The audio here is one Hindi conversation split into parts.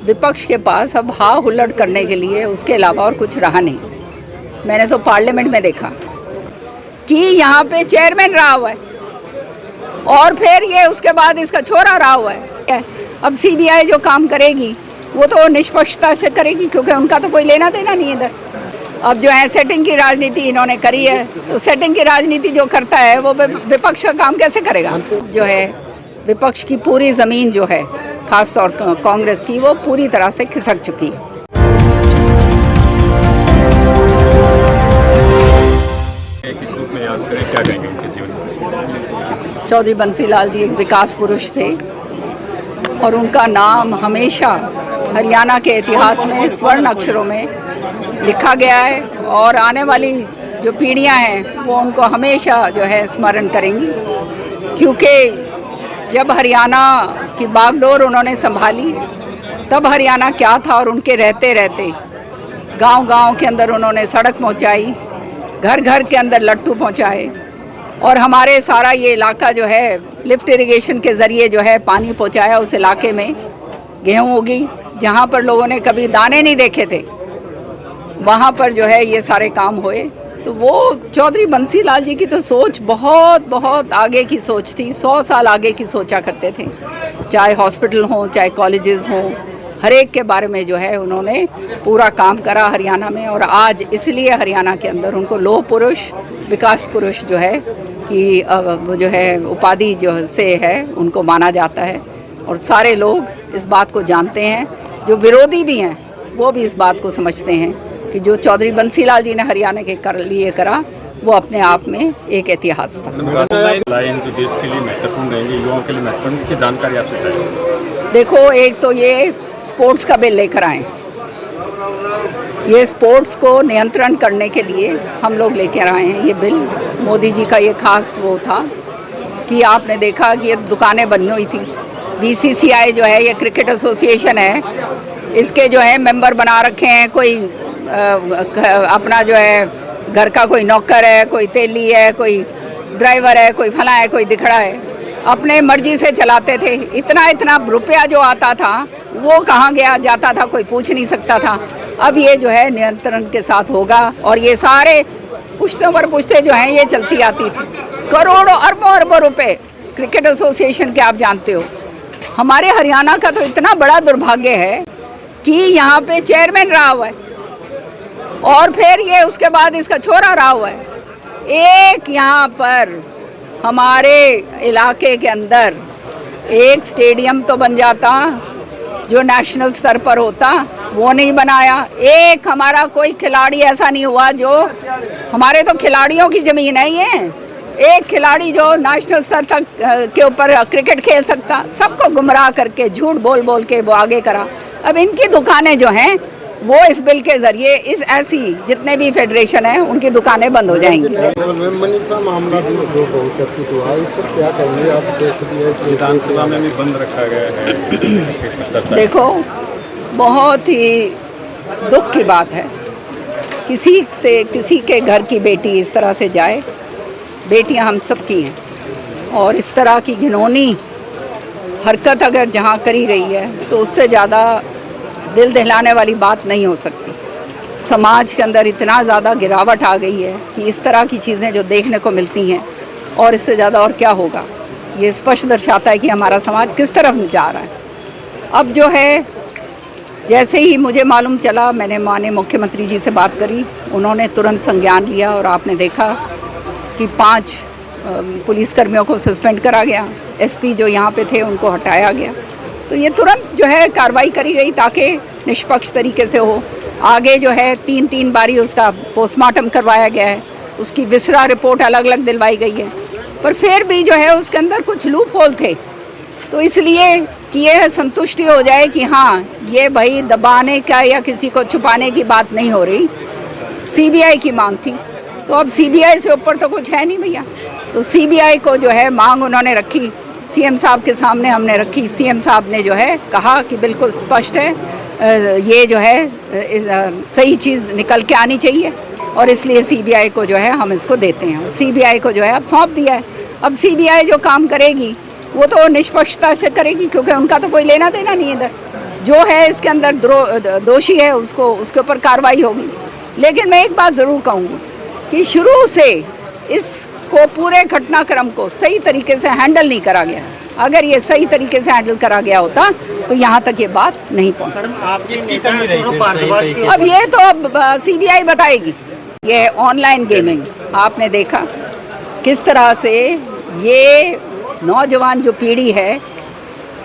विपक्ष के पास अब हा हुल्लड़ करने के लिए उसके अलावा और कुछ रहा नहीं। मैंने तो पार्लियामेंट में देखा कि यहाँ पे चेयरमैन रहा हुआ है और फिर ये उसके बाद इसका छोरा रहा हुआ है। अब सीबीआई जो काम करेगी वो तो निष्पक्षता से करेगी, क्योंकि उनका तो कोई लेना देना नहीं इधर। अब जो है सेटिंग की राजनीति इन्होंने करी है, तो सेटिंग की राजनीति जो करता है वो विपक्ष का काम कैसे करेगा। जो है विपक्ष की पूरी ज़मीन जो है खास तौर कांग्रेस की, वो पूरी तरह से खिसक चुकी है। किस रूप में याद करें, क्या कहेंगे इनके जीवन में? चौधरी बंसीलाल जी एक विकास पुरुष थे और उनका नाम हमेशा हरियाणा के इतिहास में स्वर्ण अक्षरों में लिखा गया है और आने वाली जो पीढ़ियां हैं वो उनको हमेशा जो है स्मरण करेंगी, क्योंकि जब हरियाणा की बागडोर उन्होंने संभाली तब हरियाणा क्या था, और उनके रहते रहते गांव-गांव के अंदर उन्होंने सड़क पहुंचाई, घर घर के अंदर लट्टू पहुंचाए और हमारे सारा ये इलाका जो है लिफ्ट इरिगेशन के ज़रिए जो है पानी पहुंचाया। उस इलाके में गेहूँ उगी, जहाँ पर लोगों ने कभी दाने नहीं देखे थे, वहाँ पर जो है ये सारे काम हुए। तो वो चौधरी बंसीलाल जी की तो सोच बहुत बहुत आगे की सोच थी, 100 साल आगे की सोचा करते थे। चाहे हॉस्पिटल हों, चाहे कॉलेजेस हों, हर एक के बारे में जो है उन्होंने पूरा काम करा हरियाणा में। और आज इसलिए हरियाणा के अंदर उनको लोह पुरुष, विकास पुरुष जो है कि वो जो है उपाधि जो से है उनको माना जाता है। और सारे लोग इस बात को जानते हैं, जो विरोधी भी हैं वो भी इस बात को समझते हैं कि जो चौधरी बंसीलाल जी ने हरियाणा के लिए करा वो अपने आप में एक इतिहास था। लाइन जो देश के लिए महत्वपूर्ण रहेंगे, युवाओं के लिए महत्वपूर्ण की जानकारी आपसे चाहिए। देखो, एक तो ये स्पोर्ट्स का बिल लेकर आए, ये स्पोर्ट्स को नियंत्रण करने के लिए हम लोग लेकर आए हैं ये बिल। मोदी जी का ये खास वो था कि आपने देखा कि ये दुकानें बनी हुई थी। बीसीसीआई जो है ये क्रिकेट एसोसिएशन है, इसके जो है मेंबर बना रखे हैं। कोई अपना जो है घर का कोई नौकर है, कोई तेली है, कोई ड्राइवर है, कोई फला है, कोई दिखड़ा है, अपने मर्जी से चलाते थे। इतना इतना रुपया जो आता था वो कहाँ गया जाता था, कोई पूछ नहीं सकता था। अब ये जो है नियंत्रण के साथ होगा और ये सारे पुश्तों पर पुश्ते जो हैं ये चलती आती थी। करोड़ों अरबों रुपए क्रिकेट एसोसिएशन के आप जानते हो। हमारे हरियाणा का तो इतना बड़ा दुर्भाग्य है कि यहाँ पे चेयरमैन रहा हुआ है और फिर ये उसके बाद इसका छोरा रहा हुआ है। एक यहाँ पर हमारे इलाके के अंदर एक स्टेडियम तो बन जाता जो नेशनल स्तर पर होता, वो नहीं बनाया। एक हमारा कोई खिलाड़ी ऐसा नहीं हुआ जो, हमारे तो खिलाड़ियों की ज़मीन है ये, एक खिलाड़ी जो नेशनल स्तर तक के ऊपर क्रिकेट खेल सकता, सबको गुमराह करके झूठ बोल बोल के वो आगे करा। अब इनकी दुकानें जो हैं वो इस बिल के ज़रिए इस ऐसी जितने भी फेडरेशन हैं उनकी दुकानें बंद हो जाएंगी। मनीषा मामला जो बहुत चर्चित हुआ, इस पर क्या कहेंगे आप? विधानसभा में भी बंद रखा गया है। देखो, बहुत ही दुख की बात है किसी के घर की बेटी इस तरह से जाए। बेटियां हम सब की हैं और इस तरह की घिनौनी हरकत अगर जहां करी गई है तो उससे ज़्यादा दिल दहलाने वाली बात नहीं हो सकती। समाज के अंदर इतना ज़्यादा गिरावट आ गई है कि इस तरह की चीज़ें जो देखने को मिलती हैं, और इससे ज़्यादा और क्या होगा। ये स्पष्ट दर्शाता है कि हमारा समाज किस तरफ जा रहा है। अब जो है, जैसे ही मुझे मालूम चला, मैंने माननीय मुख्यमंत्री जी से बात करी, उन्होंने तुरंत संज्ञान लिया और आपने देखा कि 5 पुलिसकर्मियों को सस्पेंड करा गया, एसपी जो यहाँ पे थे उनको हटाया गया। तो ये तुरंत जो है कार्रवाई करी गई ताकि निष्पक्ष तरीके से हो। आगे जो है 3 बारी उसका पोस्टमार्टम करवाया गया है, उसकी विसरा रिपोर्ट अलग अलग दिलवाई गई है, पर फिर भी जो है उसके अंदर कुछ लूप होल थे। तो इसलिए कि ये संतुष्टि हो जाए कि हाँ, ये भाई दबाने का या किसी को छुपाने की बात नहीं हो रही, सीबीआई की मांग थी। तो अब सीबीआई से ऊपर तो कुछ है नहीं भैया। तो सीबीआई को जो है मांग उन्होंने रखी, सीएम साहब के सामने हमने रखी। सीएम साहब ने जो है कहा कि बिल्कुल स्पष्ट है, ये जो है सही चीज़ निकल के आनी चाहिए और इसलिए सीबीआई को जो है हम इसको देते हैं। सीबीआई को जो है अब सौंप दिया है। अब सीबीआई जो काम करेगी वो तो निष्पक्षता से करेगी, क्योंकि उनका तो कोई लेना देना नहीं है इधर। जो है इसके अंदर दोषी है उसको उसके ऊपर कार्रवाई होगी। लेकिन मैं एक बात ज़रूर कहूँगी कि शुरू से इसको पूरे घटनाक्रम को सही तरीके से हैंडल नहीं करा गया। अगर ये सही तरीके से हैंडल करा गया होता तो यहाँ तक ये बात नहीं पहुँचती। अब ये तो अब CBI बताएगी। ये ऑनलाइन गेमिंग आपने देखा किस तरह से ये नौजवान जो पीढ़ी है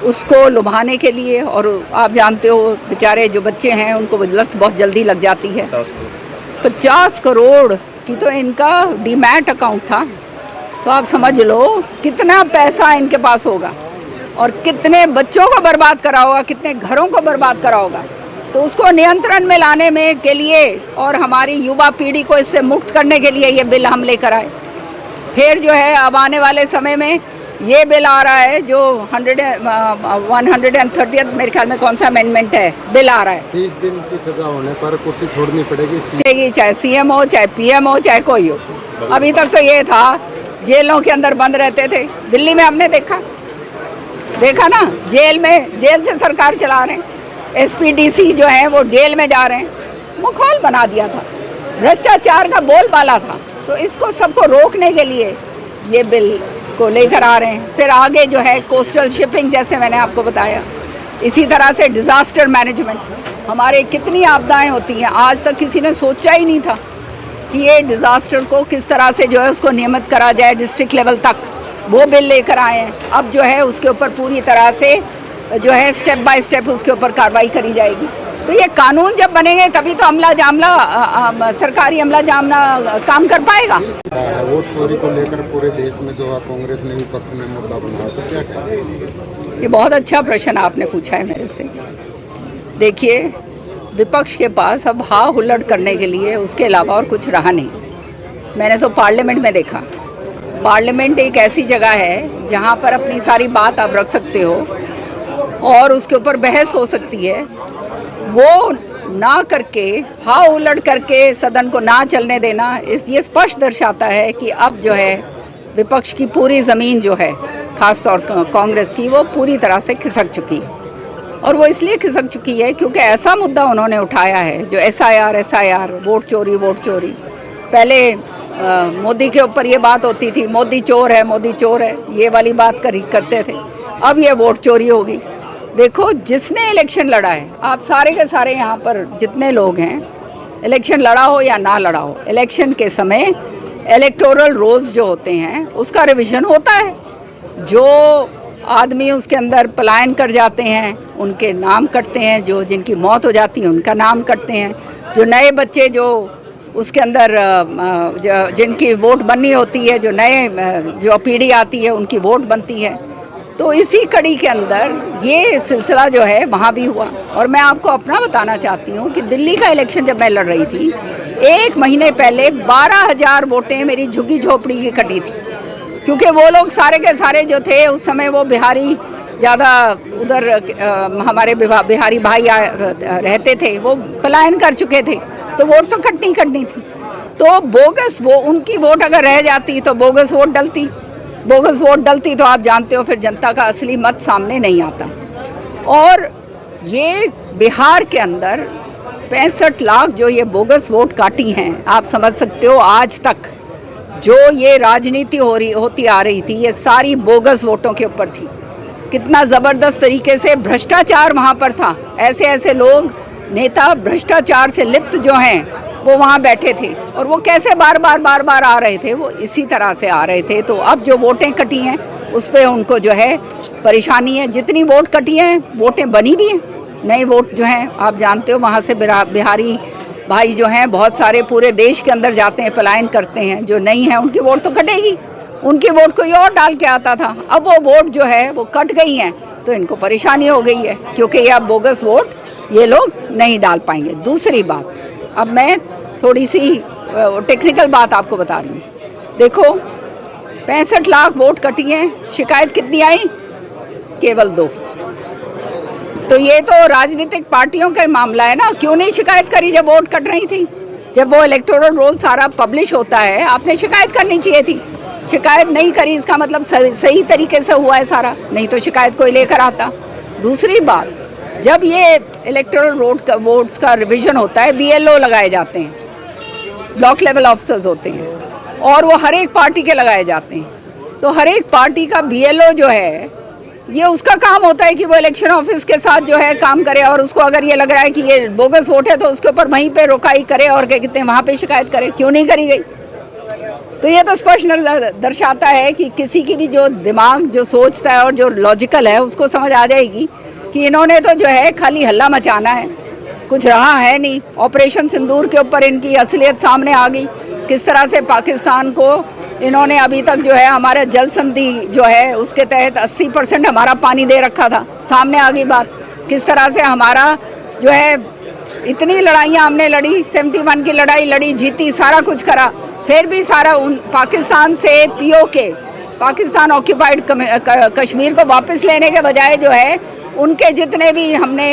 उसको लुभाने के लिए, और आप जानते हो बेचारे जो बच्चे हैं उनको लत बहुत जल्दी लग जाती है। 50 करोड़ की तो इनका डीमैट अकाउंट था, तो आप समझ लो कितना पैसा इनके पास होगा और कितने बच्चों को बर्बाद करा होगा, कितने घरों को बर्बाद करा होगा। तो उसको नियंत्रण में लाने में के लिए और हमारी युवा पीढ़ी को इससे मुक्त करने के लिए ये बिल हम लेकर आए। फिर जो है अब आने वाले समय में ये बिल आ रहा है जो 130 मेरे ख्याल में कौन सा अमेंडमेंट है, बिल आ रहा है। 30 दिन की सजा होने पर कुर्सी छोड़नी पड़ेगी, चाहे CM हो, चाहे PM हो, चाहे कोई हो। अभी तक तो ये था जेलों के अंदर बंद रहते थे। दिल्ली में हमने देखा ना, जेल से सरकार चला रहे हैं। SPDC जो है वो जेल में जा रहे हैं। माहौल बना दिया था, भ्रष्टाचार का बोलबाला था। तो इसको सबको रोकने के लिए ये बिल को लेकर आ रहे हैं। फिर आगे जो है कोस्टल शिपिंग, जैसे मैंने आपको बताया, इसी तरह से डिज़ास्टर मैनेजमेंट। हमारे कितनी आपदाएं होती हैं, आज तक किसी ने सोचा ही नहीं था कि ये डिज़ास्टर को किस तरह से जो है उसको नियमित करा जाए डिस्ट्रिक्ट लेवल तक। वो बिल लेकर आए हैं। अब जो है उसके ऊपर पूरी तरह से जो है स्टेप बाय स्टेप उसके ऊपर कार्रवाई करी जाएगी। तो ये कानून जब बनेंगे तभी तो सरकारी अमला जामला काम कर पाएगा। वोट चोरी को लेकर पूरे देश में जो है कांग्रेस ने विपक्ष में मुद्दा बनाया, तो क्या कहेंगे? ये बहुत अच्छा प्रश्न आपने पूछा है मेरे से। देखिए, विपक्ष के पास अब हा हुल्लड़ करने के लिए उसके अलावा और कुछ रहा नहीं। मैंने तो पार्लियामेंट में देखा, पार्लियामेंट एक ऐसी जगह है जहाँ पर अपनी सारी बात आप रख सकते हो और उसके ऊपर बहस हो सकती है। वो ना करके, हा हुल्लड़ करके सदन को ना चलने देना, ये स्पष्ट दर्शाता है कि अब जो है विपक्ष की पूरी ज़मीन जो है, खास तौर कांग्रेस की, वो पूरी तरह से खिसक चुकी है। और वो इसलिए खिसक चुकी है क्योंकि ऐसा मुद्दा उन्होंने उठाया है जो SIR, वोट चोरी। पहले मोदी के ऊपर ये बात होती थी, मोदी चोर है, ये वाली बात करते थे। अब ये वोट चोरी होगी। देखो, जिसने इलेक्शन लड़ा है, आप सारे के सारे यहाँ पर जितने लोग हैं, इलेक्शन लड़ा हो या ना लड़ा हो, इलेक्शन के समय इलेक्टोरल रोल्स जो होते हैं उसका रिवीजन होता है। जो आदमी उसके अंदर पलायन कर जाते हैं उनके नाम कटते हैं, जिनकी मौत हो जाती है उनका नाम कटते हैं, जो नए बच्चे जो उसके अंदर जिनकी वोट बननी होती है, जो पीढ़ी आती है उनकी वोट बनती है। तो इसी कड़ी के अंदर ये सिलसिला जो है वहाँ भी हुआ। और मैं आपको अपना बताना चाहती हूँ कि दिल्ली का इलेक्शन जब मैं लड़ रही थी, 1 महीने पहले 12,000 वोटें मेरी झुग्गी झोपड़ी की कटी थी, क्योंकि वो लोग सारे के सारे जो थे उस समय वो बिहारी ज़्यादा उधर हमारे बिहारी भाई रहते थे, वो पलायन कर चुके थे, तो वोट तो कटनी थी। तो बोगस उनकी वोट अगर रह जाती तो बोगस वोट डलती तो आप जानते हो फिर जनता का असली मत सामने नहीं आता। और ये बिहार के अंदर 65 लाख जो ये बोगस वोट काटी हैं, आप समझ सकते हो आज तक जो ये राजनीति होती आ रही थी, ये सारी बोगस वोटों के ऊपर थी। कितना ज़बरदस्त तरीके से भ्रष्टाचार वहाँ पर था। ऐसे लोग, नेता भ्रष्टाचार से लिप्त जो हैं वो वहाँ बैठे थे, और वो कैसे बार बार आ रहे थे, वो इसी तरह से आ रहे थे। तो अब जो वोटें कटी हैं उस पर उनको जो है परेशानी है। जितनी वोट कटी हैं वोटें बनी भी हैं, नए वोट जो हैं आप जानते हो वहाँ से बिहारी भाई जो हैं बहुत सारे पूरे देश के अंदर जाते हैं, पलायन करते हैं। जो नहीं है उनकी वोट तो कटेगी, उनकी वोट कोई और डाल के आता था। अब वो वोट जो है वो कट गई हैं, तो इनको परेशानी हो गई है, क्योंकि ये अब बोगस वोट ये लोग नहीं डाल पाएंगे। दूसरी बात, अब मैं थोड़ी सी टेक्निकल बात आपको बता रही हूँ। देखो, 65 लाख वोट कटी हैं, शिकायत कितनी आई? केवल 2। तो ये तो राजनीतिक पार्टियों का मामला है ना। क्यों नहीं शिकायत करी जब वोट कट रही थी? जब वो इलेक्टोरल रोल सारा पब्लिश होता है, आपने शिकायत करनी चाहिए थी। शिकायत नहीं करी, इसका मतलब सही तरीके से हुआ है सारा, नहीं तो शिकायत कोई लेकर आता। दूसरी बात, जब ये इलेक्टोरल वोट्स का रिवीजन होता है, BLO लगाए जाते हैं, ब्लॉक लेवल ऑफिसर्स होते हैं, और वो हर एक पार्टी के लगाए जाते हैं। तो हर एक पार्टी का BLO जो है, ये उसका काम होता है कि वो इलेक्शन ऑफिस के साथ जो है काम करे, और उसको अगर ये लग रहा है कि ये बोगस वोट है तो उसके ऊपर वहीं पे रुकाई करे और क्या कहते हैं वहाँ पे शिकायत करे। क्यों नहीं करी गई? तो ये तो स्पष्ट दर्शाता है कि किसी की भी जो दिमाग जो सोचता है और जो लॉजिकल है उसको समझ आ जाएगी कि इन्होंने तो जो है खाली हल्ला मचाना है, कुछ रहा है नहीं। ऑपरेशन सिंदूर के ऊपर इनकी असलियत सामने आ गई, किस तरह से पाकिस्तान को इन्होंने अभी तक जो है हमारे जल संधि जो है उसके तहत 80% हमारा पानी दे रखा था। सामने आ गई बात, किस तरह से हमारा जो है इतनी लड़ाइयाँ हमने लड़ी, 71 की लड़ाई लड़ी, जीती, सारा कुछ करा, फिर भी सारा पाकिस्तान से POK पाकिस्तान ऑक्यूपाइड कश्मीर को वापस लेने के बजाय जो है उनके जितने भी हमने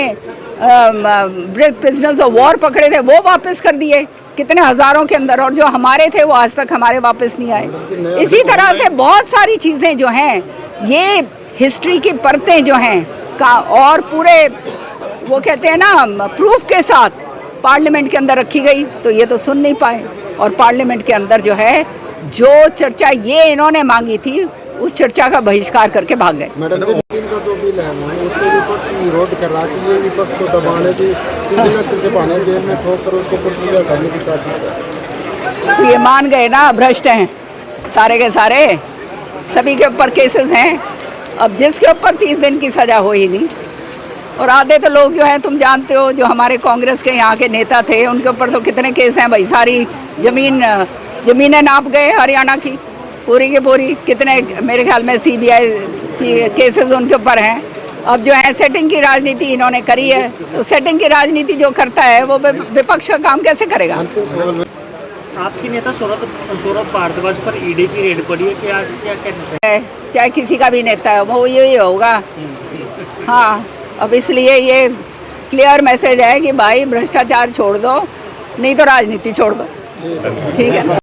प्रिजनर्स ऑफ वॉर पकड़े थे वो वापस कर दिए, कितने हज़ारों के अंदर, और जो हमारे थे वो आज तक हमारे वापस नहीं आए। इसी तरह से बहुत सारी चीज़ें जो हैं, ये हिस्ट्री की परतें जो हैं का, और पूरे वो कहते हैं ना प्रूफ के साथ पार्लियामेंट के अंदर रखी गई, तो ये तो सुन नहीं पाए। और पार्लियामेंट के अंदर जो है जो चर्चा ये इन्होंने मांगी थी उस चर्चा का बहिष्कार करके भाग गए। मैडम जी, का जो बिल है उसको विपक्ष विरोध कर रहा कि ये विपक्ष को दबाने की जेल में ठोक कर उसको प्रोसीजर करने की साजिश है। तो ये मान गए ना, भ्रष्ट हैं सारे के सारे, सभी के ऊपर केसेस हैं। अब जिसके ऊपर 30 दिन की सज़ा हो ही नहीं, और आधे तो लोग जो हैं तुम जानते हो, जो हमारे कांग्रेस के यहाँ के नेता थे उनके ऊपर तो कितने केस हैं भाई। सारी ज़मीनें नाप गए हरियाणा की पूरी की पूरी, कितने मेरे ख्याल में CBI की केसेस उनके ऊपर हैं। अब जो है सेटिंग की राजनीति इन्होंने करी है, तो सेटिंग की राजनीति जो करता है वो विपक्ष का काम कैसे करेगा? आपकी नेता सौरभ भारद्वाज पर ED की रेड पड़ी है, क्या कहना है, चाहे किसी का भी नेता है वो यही होगा। हाँ, अब इसलिए ये क्लियर मैसेज है कि भाई भ्रष्टाचार छोड़ दो, नहीं तो राजनीति छोड़ दो। ठीक है।